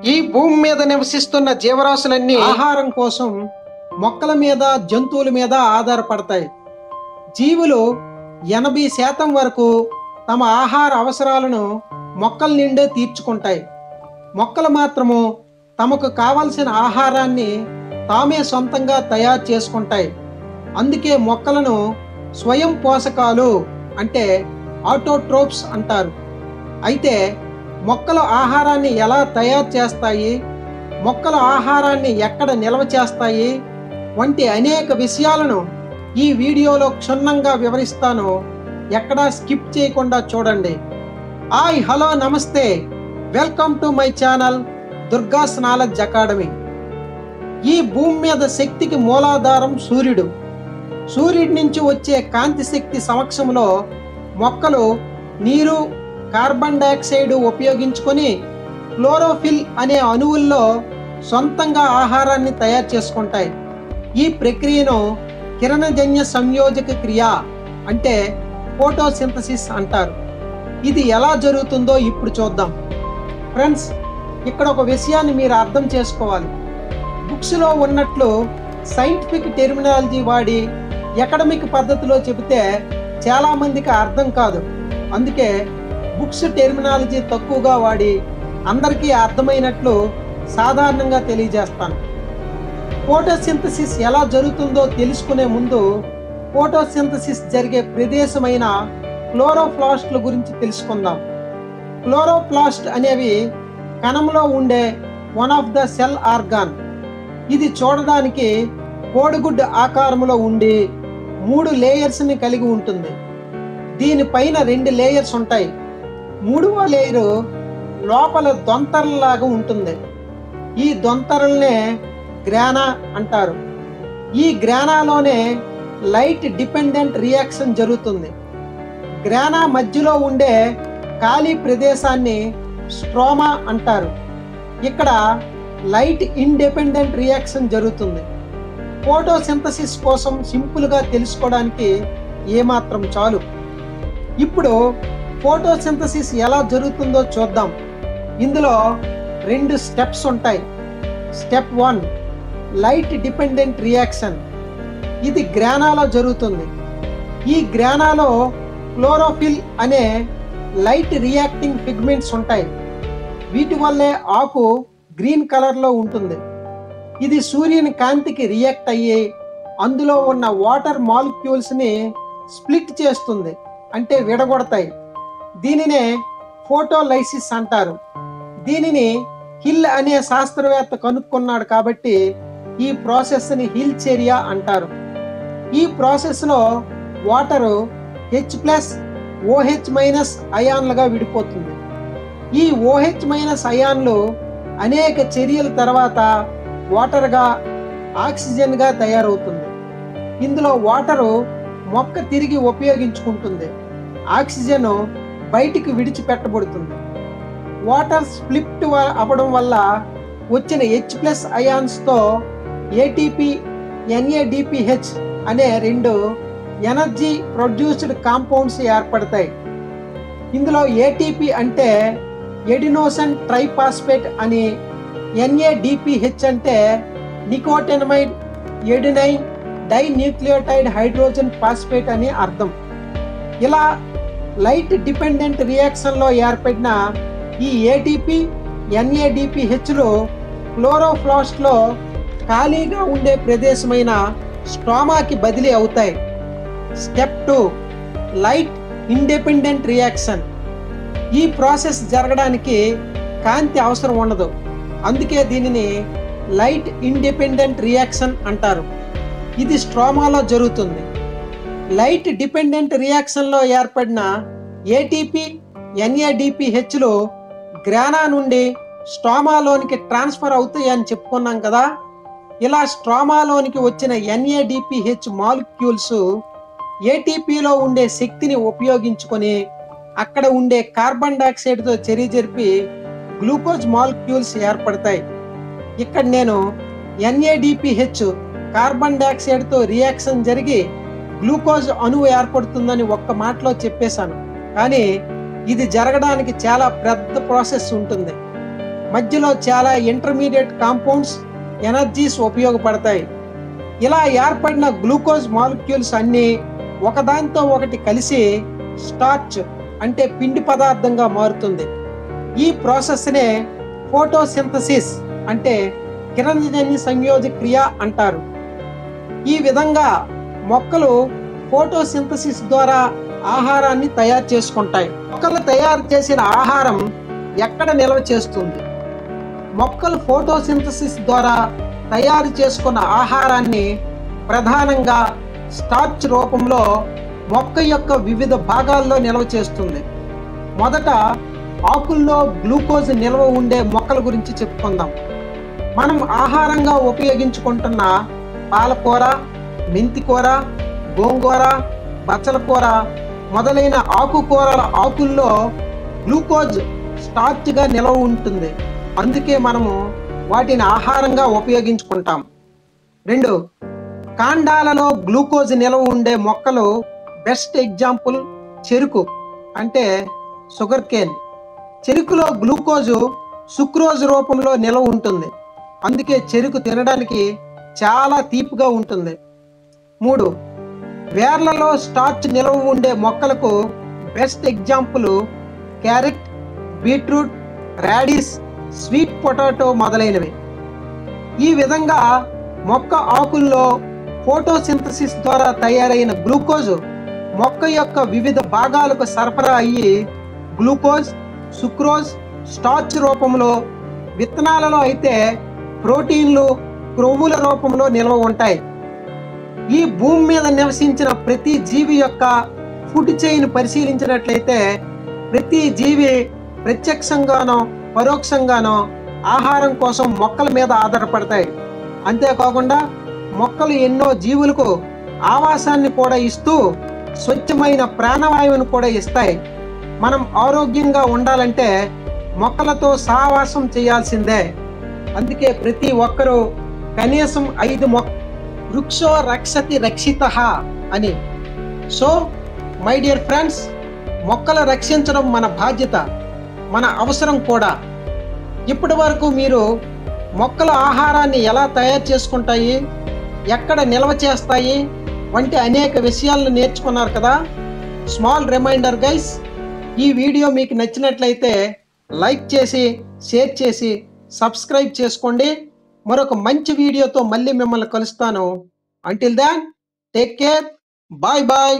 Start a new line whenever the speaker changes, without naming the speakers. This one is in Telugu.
ఈ భూమి మీద నివసిస్తున్న జీవరాశులన్నీ ఆహారం కోసం మొక్కల మీద జంతువుల మీద ఆధారపడతాయి. జీవులు 80% వరకు తమ ఆహార అవసరాలను మొక్కల నుండే తీర్చుకుంటాయి. మొక్కలు మాత్రము తమకు కావలసిన ఆహారాన్ని తామే సొంతంగా తయారు చేసుకుంటాయి. అందుకే మొక్కలను స్వయం పోషకాలు అంటే ఆటోట్రోప్స్ అంటారు. అయితే మొక్కలు ఆహారాన్ని ఎలా తయారు చేస్తాయి, మొక్కల ఆహారాన్ని ఎక్కడ నిల్వ చేస్తాయి వంటి అనేక విషయాలను ఈ వీడియోలో క్షుణ్ణంగా వివరిస్తాను. ఎక్కడా స్కిప్ చేయకుండా చూడండి. హాయ్, హలో, నమస్తే, welcome to my channel దుర్గాస్ knowledge academy. ఈ భూమి మీద శక్తికి మూలాధారం సూర్యుడు. సూర్యుడి నుంచి వచ్చే కాంతి శక్తి సమక్షంలో మొక్కలు నీరు, కార్బన్ డైఆక్సైడ్ ఉపయోగించుకొని క్లోరోఫిల్ అనే అణువుల్లో సొంతంగా ఆహారాన్ని తయారు చేసుకుంటాయి. ఈ ప్రక్రియను కిరణజన్య సంయోజక క్రియ అంటే ఫోటోసింథసిస్ అంటారు. ఇది ఎలా జరుగుతుందో ఇప్పుడు చూద్దాం. ఫ్రెండ్స్, ఇక్కడ ఒక విషయాన్ని మీరు అర్థం చేసుకోవాలి. బుక్స్లో ఉన్నట్లు సైంటిఫిక్ టెర్మినాలజీ వాడి అకాడమిక్ పద్ధతిలో చెబితే చాలామందికి అర్థం కాదు. అందుకే బుక్స్ టెర్మినాలజీ తక్కువగా వాడి అందరికీ అర్థమైనట్లు సాధారణంగా తెలియజేస్తాను. ఫోటోసింథసిస్ ఎలా జరుగుతుందో తెలుసుకునే ముందు ఫోటోసింథసిస్ జరిగే ప్రదేశమైన క్లోరోప్లాస్ట్ల గురించి తెలుసుకుందాం. క్లోరోప్లాస్ట్ అనేవి కణంలో ఉండే one of the cell organ. ఇది చూడడానికి కోడిగుడ్డు ఆకారంలో ఉండి 3 లేయర్స్ని కలిగి ఉంటుంది. దీనిపైన 2 లేయర్స్ ఉంటాయి. 3వ లేయరు లోపల దొంతరలాగా ఉంటుంది. ఈ దొంతరల్నే గ్రానా అంటారు. ఈ గ్రానాలోనే లైట్ డిపెండెంట్ రియాక్షన్ జరుగుతుంది. గ్రానా మధ్యలో ఉండే ఖాళీ ప్రదేశాన్ని స్ట్రోమా అంటారు. ఇక్కడ లైట్ ఇండిపెండెంట్ రియాక్షన్ జరుగుతుంది. ఫోటోసింథసిస్ కోసం సింపుల్గా తెలుసుకోవడానికి ఏమాత్రం చాలు. ఇప్పుడు ఫోటోసింథసిస్ ఎలా జరుగుతుందో చూద్దాం. ఇందులో 2 స్టెప్స్ ఉంటాయి. Step 1 light dependent reaction. ఇది గ్రానాలో జరుగుతుంది. ఈ గ్రానాలో క్లోరోఫిల్ అనే లైట్ రియాక్టింగ్ పిగ్మెంట్స్ ఉంటాయి. వీటి వల్లే ఆకు గ్రీన్ కలర్లో ఉంటుంది. ఇది సూర్యుని కాంతికి రియాక్ట్ అయ్యి అందులో ఉన్న వాటర్ మాలిక్యూల్స్ని స్ప్లిట్ చేస్తుంది, అంటే విడగొడతాయి. దీనినే ఫోటోలైసిస్ అంటారు. దీనిని హిల్ అనే శాస్త్రవేత్త కనుక్కున్నాడు కాబట్టి ఈ ప్రాసెస్ని హిల్ చేరియా అంటారు. ఈ ప్రాసెస్లో వాటరు H+ OH- అయాన్లుగా విడిపోతుంది. ఈ OH- అయాన్లు అనేక చర్యల తర్వాత వాటర్గా, ఆక్సిజన్గా తయారవుతుంది. ఇందులో వాటరు మొక్క తిరిగి ఉపయోగించుకుంటుంది. ఆక్సిజన్ బయటికి విడిచిపెట్టబడుతుంది. వాటర్ స్ప్లిట్ అవ్వడం వల్ల వచ్చిన H+ అయాన్స్తో ATP, NADPH అనే 2 ఎనర్జీ ప్రొడ్యూస్డ్ కాంపౌండ్స్ ఏర్పడతాయి. ఇందులో ATP అంటే ఎడినోసిన్ ట్రైఫాస్ఫేట్ అని, NADPH అంటే nicotinamide adenine dinucleotide hydrogen phosphate అని అర్థం. ఇలా లైట్ డిపెండెంట్ రియాక్షన్లో ఏర్పడిన ఈ ATP, NADPHలు క్లోరోప్లాస్ట్లో ఖాళీగా ఉండే ప్రదేశమైన స్ట్రోమాకి బదిలీ అవుతాయి. Step 2 light independent reaction. ఈ ప్రాసెస్ జరగడానికి కాంతి అవసరం ఉండదు. అందుకే దీనిని లైట్ ఇండిపెండెంట్ రియాక్షన్ అంటారు. ఇది స్ట్రోమాలో జరుగుతుంది. లైట్ డిపెండెంట్ రియాక్షన్లో ఏర్పడిన ATP, NADPHలు గ్రానా నుండి స్ట్రోమాలోనికి ట్రాన్స్ఫర్ అవుతాయి అని చెప్పుకున్నాం కదా. ఇలా స్ట్రోమాలోనికి వచ్చిన NADPH మాలిక్యూల్స్ ATPలో ఉండే శక్తిని ఉపయోగించుకొని అక్కడ ఉండే కార్బన్ డైఆక్సైడ్తో చర్య జరిపి గ్లూకోజ్ మాలిక్యూల్స్ ఏర్పడతాయి. ఇక్కడ నేను NADPH కార్బన్ డైఆక్సైడ్తో రియాక్షన్ జరిగి గ్లూకోజ్ అణువు ఏర్పడుతుందని ఒక్క మాటలో చెప్పేశాను. కానీ ఇది జరగడానికి చాలా పెద్ద ప్రాసెస్ ఉంటుంది. మధ్యలో చాలా ఇంటర్మీడియట్ కాంపౌండ్స్, ఎనర్జీస్ ఉపయోగపడతాయి. ఇలా ఏర్పడిన గ్లూకోజ్ మాలిక్యూల్స్ అన్నీ ఒకదానితో ఒకటి కలిసి స్టార్చ్ అంటే పిండి పదార్థంగా మారుతుంది. ఈ ప్రాసెస్నే ఫోటోసింథసిస్ అంటే కిరణజన్య సంయోజక క్రియ అంటారు. ఈ విధంగా మొక్కలు ఫోటోసింథసిస్ ద్వారా ఆహారాన్ని తయారు చేసుకుంటాయి. మొక్కలు తయారు చేసిన ఆహారం ఎక్కడ నిల్వ చేస్తుంది? మొక్కలు ఫోటోసింథసిస్ ద్వారా తయారు చేసుకున్న ఆహారాన్ని ప్రధానంగా స్టార్చ్ రూపంలో మొక్క యొక్క వివిధ భాగాల్లో నిల్వ చేస్తుంది. మొదట ఆకుల్లో గ్లూకోజ్ నిల్వ ఉండే మొక్కల గురించి చెప్పుకుందాం. మనం ఆహారంగా ఉపయోగించుకుంటున్న పాలకూర, మెంతికూర, గోంగూర, బచ్చల కూర మొదలైన ఆకుకూరల ఆకుల్లో గ్లూకోజ్ స్టార్చ్గా నిల్వ ఉంటుంది. అందుకే మనము వాటిని ఆహారంగా ఉపయోగించుకుంటాం. 2. కాండాలలో గ్లూకోజ్ నిల్వ ఉండే మొక్కలు బెస్ట్ ఎగ్జాంపుల్ చెరుకు అంటే షుగర్ కేన్. చెరుకులో గ్లూకోజు సుక్రోజ్ రూపంలో నిల్వ ఉంటుంది. అందుకే చెరుకు తినడానికి చాలా తీపిగా ఉంటుంది. 3. వేర్లలో స్టార్చ్ నిల్వ ఉండే మొక్కలకు best example carrot, beetroot, radish, sweet potato మొదలైనవి. ఈ విధంగా మొక్క ఆకుల్లో ఫోటోసింథసిస్ ద్వారా తయారైన గ్లూకోజ్ మొక్క యొక్క వివిధ భాగాలకు సరఫరా అయ్యి గ్లూకోజ్, సుక్రోజ్, స్టార్చ్ రూపంలో, విత్తనాలలో అయితే ప్రోటీన్లు, క్రొవ్వుల రూపంలో నిల్వ ఉంటాయి. ఈ భూమి మీద నివసించిన ప్రతి జీవి యొక్క ఫుడ్ చైన్ పరిశీలించినట్లయితే ప్రతి జీవి ప్రత్యక్షంగానో పరోక్షంగానో ఆహారం కోసం మొక్కల మీద ఆధారపడతాయి. అంతేకాకుండా మొక్కలు ఎన్నో జీవులకు ఆవాసాన్ని కూడా ఇస్తూ స్వచ్ఛమైన ప్రాణవాయువును కూడా ఇస్తాయి. మనం ఆరోగ్యంగా ఉండాలంటే మొక్కలతో సహవాసం చేయాల్సిందే. అందుకే ప్రతి ఒక్కరూ కనీసం 5 వృక్షో రక్షతి రక్షితః అని. సో మై డియర్ ఫ్రెండ్స్, మొక్కలు రక్షించడం మన బాధ్యత, మన అవసరం కూడా. ఇప్పటి వరకు మీరు మొక్కల ఆహారాన్ని ఎలా తయారు చేసుకుంటాయి, ఎక్కడ నిల్వ చేస్తాయి వంటి అనేక విషయాలను నేర్చుకున్నారు కదా. స్మాల్ రిమైండర్ గైస్, ఈ వీడియో మీకు నచ్చినట్లయితే లైక్ చేసి, షేర్ చేసి, సబ్స్క్రైబ్ చేసుకోండి. మరొక మంచి వీడియోతో మళ్ళీ మిమ్మల్ని కలుస్తాను. Until then take care, bye bye.